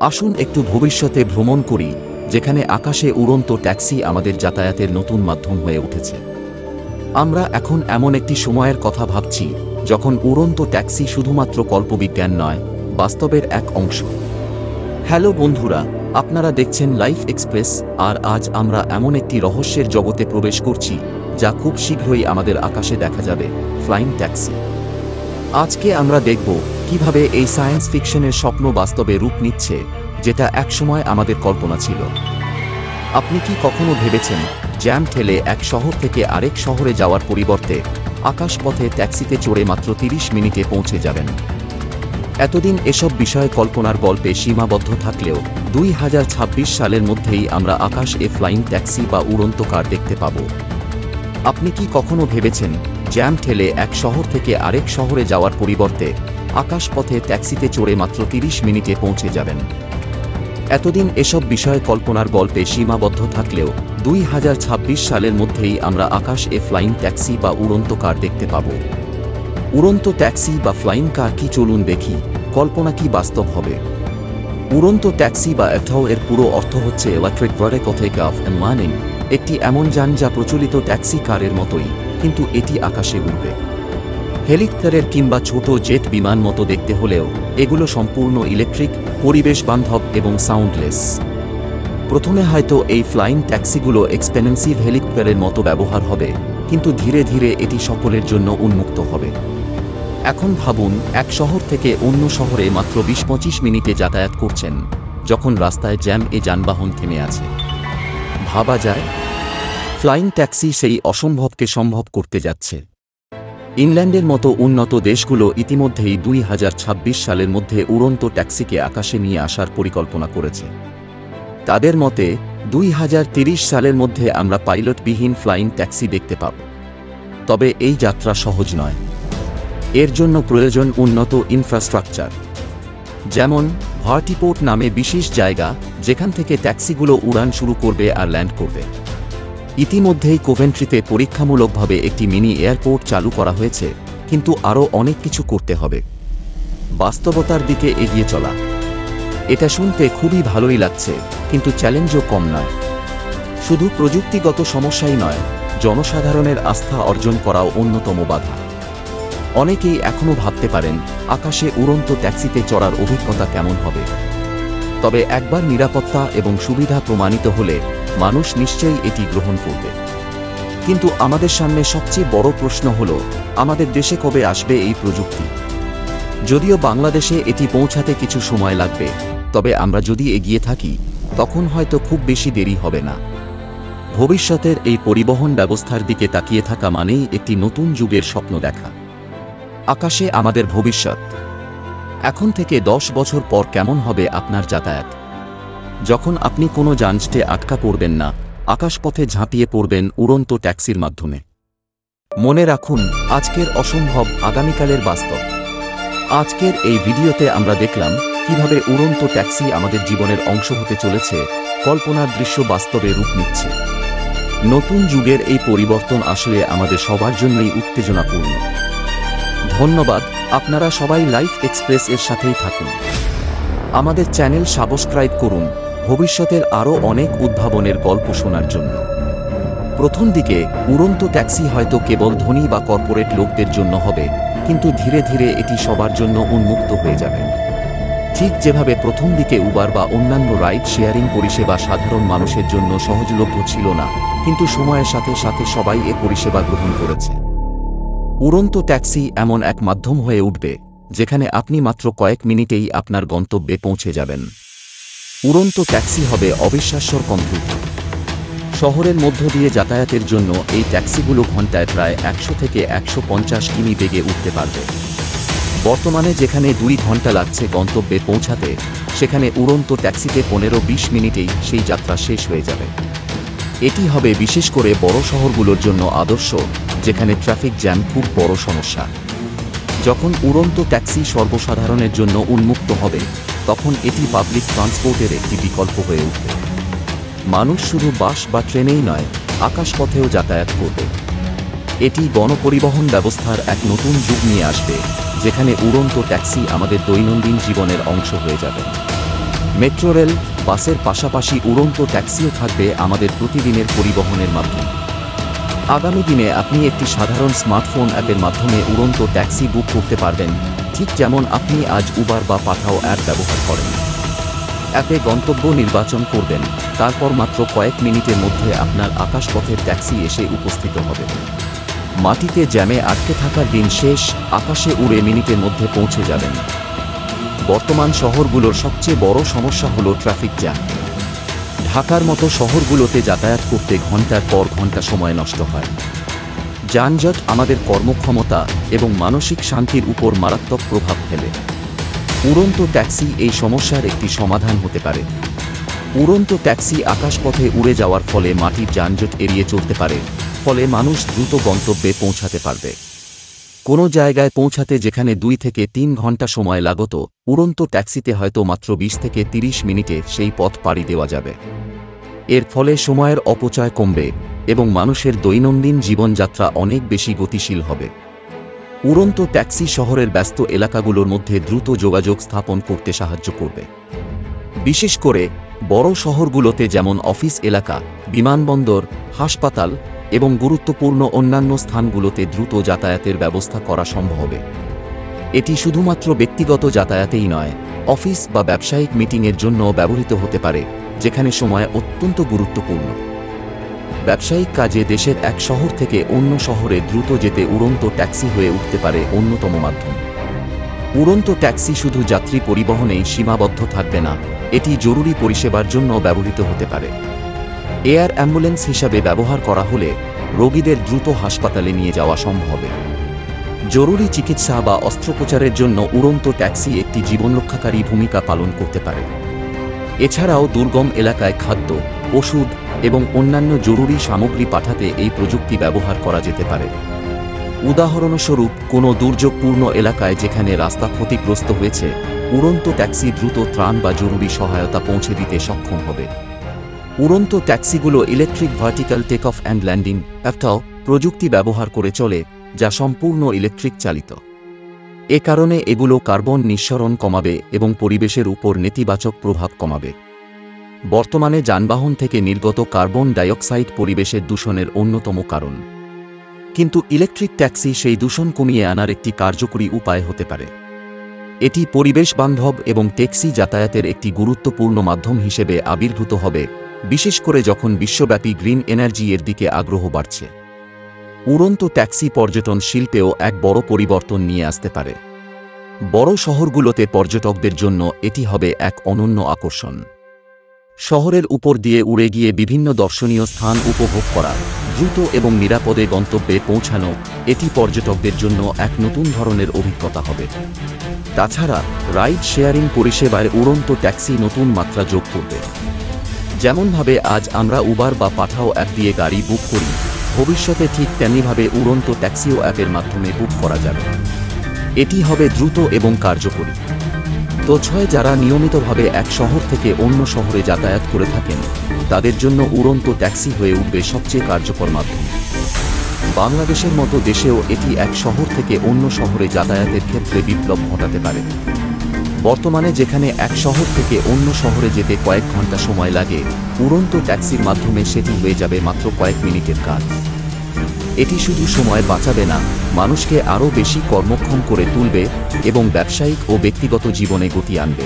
আসুন একটু ভবিষ্যতে ভ্রমণ করি, যেখানে আকাশে উড়ন্ত ট্যাক্সি আমাদের যাতায়াতের নতুন মাধ্যম হয়ে উঠেছে। আমরা এখন এমন একটি সময়ের কথা ভাবছি যখন উড়ন্ত ট্যাক্সি শুধুমাত্র কল্পবিজ্ঞান নয়, বাস্তবের এক অংশ। হ্যালো বন্ধুরা, আপনারা দেখছেন লাইফ এক্সপ্রেস, আর আজ আমরা এমন একটি রহস্যের জগতে প্রবেশ করছি যা খুব শীঘ্রই আমাদের আকাশে দেখা যাবে, ফ্লাইং ট্যাক্সি। আজকে আমরা দেখব কিভাবে এই সায়েন্স ফিকশনের স্বপ্ন বাস্তবে রূপ নিচ্ছে, যেটা একসময় আমাদের কল্পনা ছিল। আপনি কি কখনো ভেবেছেন জ্যাম ঠেলে এক শহর থেকে আরেক শহরে যাওয়ার পরিবর্তে আকাশপথে ট্যাক্সিতে চড়ে মাত্র 30 মিনিটে পৌঁছে যাবেন? এতদিন এসব বিষয়ে কল্পনার গল্পে সীমাবদ্ধ থাকলেও 2026 সালের মধ্যেই আমরা আকাশে ফ্লাইং ট্যাক্সি বা উড়ন্ত কার দেখতে পাব। আপনি কি কখনো ভেবেছেন জ্যাম ঠেলে এক শহর থেকে আরেক শহরে যাওয়ার পরিবর্তে আকাশপথে ট্যাক্সিতে চড়ে মাত্র 30 মিনিটে পৌঁছে যাবেন? এতদিন এসব বিষয়ে কল্পনার গল্পে সীমাবদ্ধ থাকলেও 2026 সালের মধ্যেই আমরা আকাশে ফ্লাইং ট্যাক্সি বা উড়ন্ত কার দেখতে পাব। উড়ন্ত ট্যাক্সি বা ফ্লাইং কার কি, চলুন দেখি কল্পনা কি বাস্তব হবে। উড়ন্ত ট্যাক্সি বা এফআও এর পুরো অর্থ হচ্ছে electric vehicle takeoff and landing, একটি এমন যান যা প্রচলিত ট্যাক্সি কারের মতোই, কিন্তু এটি আকাশে উড়বে। হেলিকপ্টারের কিংবা ছোট জেট বিমান মতো দেখতে হলেও এগুলো সম্পূর্ণ ইলেকট্রিক, পরিবেশ বান্ধব এবং সাউন্ডলেস। প্রথমে হয়তো এই ফ্লাইং ট্যাক্সিগুলো এক্সপেন্সিভ হেলিকপ্টারের মতো ব্যবহার হবে, কিন্তু ধীরে ধীরে এটি সকলের জন্য উন্মুক্ত হবে। এখন ভাবুন, এক শহর থেকে অন্য শহরে মাত্র 20-25 মিনিটে যাতায়াত করছেন, যখন রাস্তায় জ্যাম এ যানবাহন থেমে আছে। ভাবা যায়, ফ্লাইং ট্যাক্সি সেই অসম্ভবকে সম্ভব করতে যাচ্ছে। ইংল্যান্ডের মতো উন্নত দেশগুলো ইতিমধ্যেই 2026 সালের মধ্যে উড়ন্ত ট্যাক্সিকে আকাশে নিয়ে আসার পরিকল্পনা করেছে। তাদের মতে 2030 সালের মধ্যে আমরা পাইলটবিহীন ফ্লাইং ট্যাক্সি দেখতে পাব। তবে এই যাত্রা সহজ নয়। এর জন্য প্রয়োজন উন্নত ইনফ্রাস্ট্রাকচার, যেমন ভার্টিপোর্ট নামে বিশেষ জায়গা যেখান থেকে ট্যাক্সিগুলো উড়ান শুরু করবে আর ল্যান্ড করবে। ইতিমধ্যেই কোভেন্ট্রিতে পরীক্ষামূলকভাবে একটি মিনি এয়ারপোর্ট চালু করা হয়েছে, কিন্তু আরও অনেক কিছু করতে হবে। বাস্তবতার দিকে এগিয়ে চলা, এটা শুনতে খুবই ভালোই লাগছে, কিন্তু চ্যালেঞ্জও কম নয়। শুধু প্রযুক্তিগত সমস্যাই নয়, জনসাধারণের আস্থা অর্জন করাও অন্যতম বাধা। অনেকেই এখনও ভাবতে পারেন আকাশে উড়ন্ত ট্যাক্সিতে চড়ার অভিজ্ঞতা কেমন হবে। তবে একবার নিরাপত্তা এবং সুবিধা প্রমাণিত হলে মানুষ নিশ্চয়ই এটি গ্রহণ করবে। কিন্তু আমাদের সামনে সবচেয়ে বড় প্রশ্ন হল, আমাদের দেশে কবে আসবে এই প্রযুক্তি? যদিও বাংলাদেশে এটি পৌঁছাতে কিছু সময় লাগবে, তবে আমরা যদি এগিয়ে থাকি তখন হয়তো খুব বেশি দেরি হবে না। ভবিষ্যতের এই পরিবহন ব্যবস্থার দিকে তাকিয়ে থাকা মানেই একটি নতুন যুগের স্বপ্ন দেখা। আকাশে আমাদের ভবিষ্যৎ। এখন থেকে 10 বছর পর কেমন হবে আপনার যাতায়াত? যখন আপনি কোনো যানজটে আটকা পড়বেন না, আকাশপথে ঝাঁপিয়ে পড়বেন উড়ন্ত ট্যাক্সির মাধ্যমে। মনে রাখুন, আজকের অসম্ভব আগামীকালের বাস্তব। আজকের এই ভিডিওতে আমরা দেখলাম কিভাবে উড়ন্ত ট্যাক্সি আমাদের জীবনের অংশ হতে চলেছে, কল্পনার দৃশ্য বাস্তবে রূপ নিচ্ছে। নতুন যুগের এই পরিবর্তন আসলে আমাদের সবার জন্যই উত্তেজনাপূর্ণ। ধন্যবাদ, আপনারা সবাই লাইফ এক্সপ্রেস এর সাথেই থাকুন। আমাদের চ্যানেল সাবস্ক্রাইব করুন ভবিষ্যতের আরও অনেক উদ্ভাবনের গল্প শোনার জন্য। প্রথম দিকে উড়ন্ত ট্যাক্সি হয়তো কেবল ধনী বা কর্পোরেট লোকদের জন্য হবে, কিন্তু ধীরে ধীরে এটি সবার জন্য উন্মুক্ত হয়ে যাবে। ঠিক যেভাবে প্রথম দিকে উবার বা অন্যান্য রাইড শেয়ারিং পরিষেবা সাধারণ মানুষের জন্য সহজলভ্য ছিল না, কিন্তু সময়ের সাথে সাথে সবাই এ পরিষেবা গ্রহণ করেছে। উড়ন্ত ট্যাক্সি এমন এক মাধ্যম হয়ে উঠবে যেখানে আপনি মাত্র কয়েক মিনিটেই আপনার গন্তব্যে পৌঁছে যাবেন। উড়ন্ত ট্যাক্সি হবে অবিশ্বাস্যর কম্পিউটার। শহরের মধ্য দিয়ে যাতায়াতের জন্য এই ট্যাক্সিগুলো ঘন্টায় প্রায় 100 থেকে 150 কিমি বেগে উঠতে পারবে। বর্তমানে যেখানে 2 ঘন্টা লাগছে গন্তব্যে পৌঁছাতে, সেখানে উড়ন্ত ট্যাক্সিতে 15-20 মিনিটেই সেই যাত্রা শেষ হয়ে যাবে। এটি হবে বিশেষ করে বড় শহরগুলোর জন্য আদর্শ, যেখানে ট্রাফিক জ্যাম খুব বড় সমস্যা। যখন উড়ন্ত ট্যাক্সি সর্বসাধারণের জন্য উন্মুক্ত হবে, তখন এটি পাবলিক ট্রান্সপোর্টের একটি বিকল্প হয়ে উঠবে। মানুষ শুধু বাস বা ট্রেনেই নয়, আকাশপথেও যাতায়াত করবে। এটি গণপরিবহন ব্যবস্থার এক নতুন যুগ নিয়ে আসবে, যেখানে উড়ন্ত ট্যাক্সি আমাদের দৈনন্দিন জীবনের অংশ হয়ে যাবে। মেট্রো রেল, বাসের পাশাপাশি উড়ন্ত ট্যাক্সিও থাকবে আমাদের প্রতিদিনের পরিবহনের মাধ্যম। আগামী দিনে আপনি একটি সাধারণ স্মার্টফোন অ্যাপের মাধ্যমে উড়ন্ত ট্যাক্সি বুক করতে পারবেন, ঠিক যেমন আপনি আজ উবার বা পাঠাও অ্যাপ ব্যবহার করেন। অ্যাপে গন্তব্য নির্বাচন করবেন, তারপর মাত্র কয়েক মিনিটের মধ্যে আপনার আকাশপথের ট্যাক্সি এসে উপস্থিত হবে। মাটিতে জ্যামে আটকে থাকার দিন শেষ, আকাশে উড়ে মিনিটের মধ্যে পৌঁছে যাবেন। বর্তমান শহরগুলোর সবচেয়ে বড় সমস্যা হলো ট্রাফিক জ্যাম। ঢাকার মতো শহরগুলোতে যাতায়াত করতে ঘন্টার পর ঘন্টা সময় নষ্ট হয়। যানজট আমাদের কর্মক্ষমতা এবং মানসিক শান্তির উপর মারাত্মক প্রভাব ফেলে। উড়ন্ত ট্যাক্সি এই সমস্যার একটি সমাধান হতে পারে। উড়ন্ত ট্যাক্সি আকাশপথে উড়ে যাওয়ার ফলে মাটির যানজট এড়িয়ে চলতে পারে, ফলে মানুষ দ্রুত গন্তব্যে পৌঁছাতে পারবে। কোনো জায়গায় পৌঁছাতে যেখানে 2 থেকে 3 ঘন্টা সময় লাগত, উড়ন্ত ট্যাক্সিতে হয়তো মাত্র 20 থেকে 30 মিনিটে সেই পথ পাড়ি দেওয়া যাবে। এর ফলে সময়ের অপচয় কমবে এবং মানুষের দৈনন্দিন জীবনযাত্রা অনেক বেশি গতিশীল হবে। উড়ন্ত ট্যাক্সি শহরের ব্যস্ত এলাকাগুলোর মধ্যে দ্রুত যোগাযোগ স্থাপন করতে সাহায্য করবে। বিশেষ করে বড় শহরগুলোতে যেমন অফিস এলাকা, বিমানবন্দর, হাসপাতাল এবং গুরুত্বপূর্ণ অন্যান্য স্থানগুলোতে দ্রুত যাতায়াতের ব্যবস্থা করা সম্ভব হবে। এটি শুধুমাত্র ব্যক্তিগত যাতায়াতেই নয়, অফিস বা ব্যবসায়িক মিটিংয়ের জন্য ব্যবহৃত হতে পারে, যেখানে সময় অত্যন্ত গুরুত্বপূর্ণ। ব্যবসায়িক কাজে দেশের এক শহর থেকে অন্য শহরে দ্রুত যেতে উড়ন্ত ট্যাক্সি হয়ে উঠতে পারে অন্যতম মাধ্যম। উড়ন্ত ট্যাক্সি শুধু যাত্রী পরিবহনেই সীমাবদ্ধ থাকবে না, এটি জরুরি পরিষেবার জন্য ব্যবহৃত হতে পারে। এয়ার অ্যাম্বুলেন্স হিসাবে ব্যবহার করা হলে রোগীদের দ্রুত হাসপাতালে নিয়ে যাওয়া সম্ভব হবে। জরুরি চিকিৎসা বা অস্ত্রোপচারের জন্য উড়ন্ত ট্যাক্সি একটি জীবনরক্ষাকারী ভূমিকা পালন করতে পারে। এছাড়াও দুর্গম এলাকায় খাদ্য, ওষুধ এবং অন্যান্য জরুরি সামগ্রী পাঠাতে এই প্রযুক্তি ব্যবহার করা যেতে পারে। উদাহরণস্বরূপ, কোনো দুর্যোগপূর্ণ এলাকায় যেখানে রাস্তা ক্ষতিগ্রস্ত হয়েছে, উড়ন্ত ট্যাক্সি দ্রুত ত্রাণ বা জরুরি সহায়তা পৌঁছে দিতে সক্ষম হবে। উড়ন্ত ট্যাক্সিগুলো electric vertical take off and landing একটাও প্রযুক্তি ব্যবহার করে চলে, যা সম্পূর্ণ ইলেকট্রিক চালিত। এ কারণে এগুলো কার্বন নিঃসরণ কমাবে এবং পরিবেশের উপর নেতিবাচক প্রভাব কমাবে। বর্তমানে যানবাহন থেকে নির্গত কার্বন ডাইঅক্সাইড পরিবেশের দূষণের অন্যতম কারণ। কিন্তু ইলেকট্রিক ট্যাক্সি সেই দূষণ কমিয়ে আনার একটি কার্যকরী উপায় হতে পারে। এটি পরিবেশ বান্ধব এবং ট্যাক্সি যাতায়াতের একটি গুরুত্বপূর্ণ মাধ্যম হিসেবে আবির্ভূত হবে, বিশেষ করে যখন বিশ্বব্যাপী গ্রিন এনার্জি এর দিকে আগ্রহ বাড়ছে। উড়ন্ত ট্যাক্সি পর্যটন শিল্পেও এক বড় পরিবর্তন নিয়ে আসতে পারে। বড় শহরগুলোতে পর্যটকদের জন্য এটি হবে এক অনন্য আকর্ষণ। শহরের উপর দিয়ে উড়ে গিয়ে বিভিন্ন দর্শনীয় স্থান উপভোগ করা, দ্রুত এবং নিরাপদে গন্তব্যে পৌঁছানো, এটি পর্যটকদের জন্য এক নতুন ধরনের অভিজ্ঞতা হবে। তাছাড়া রাইড শেয়ারিং পরিষেবায় উড়ন্ত ট্যাক্সি নতুন মাত্রা যোগ করবে। যেমনভাবে আজ আমরা উবার বা পাঠাও অ্যাপ দিয়ে গাড়ি বুক করি, ভবিষ্যতে ঠিক তেমনিভাবে উড়ন্ত ট্যাক্সিও অ্যাপের মাধ্যমে বুক করা যাবে। এটি হবে দ্রুত এবং কার্যকরী। তো যারা নিয়মিতভাবে এক শহর থেকে অন্য শহরে যাতায়াত করে থাকেন, তাদের জন্য উড়ন্ত ট্যাক্সি হয়ে উঠবে সবচেয়ে কার্যকর মাধ্যম। বাংলাদেশের মতো দেশেও এটি এক শহর থেকে অন্য শহরে যাতায়াতের ক্ষেত্রে বিপ্লব ঘটাতে পারে। বর্তমানে যেখানে এক শহর থেকে অন্য শহরে যেতে কয়েক ঘন্টা সময় লাগে, উড়ন্ত ট্যাক্সির মাধ্যমে সেটি হয়ে যাবে মাত্র কয়েক মিনিটের কাজ। এটি শুধু সময় বাঁচাবে না, মানুষকে আরও বেশি কর্মক্ষম করে তুলবে এবং ব্যবসায়িক ও ব্যক্তিগত জীবনে গতি আনবে।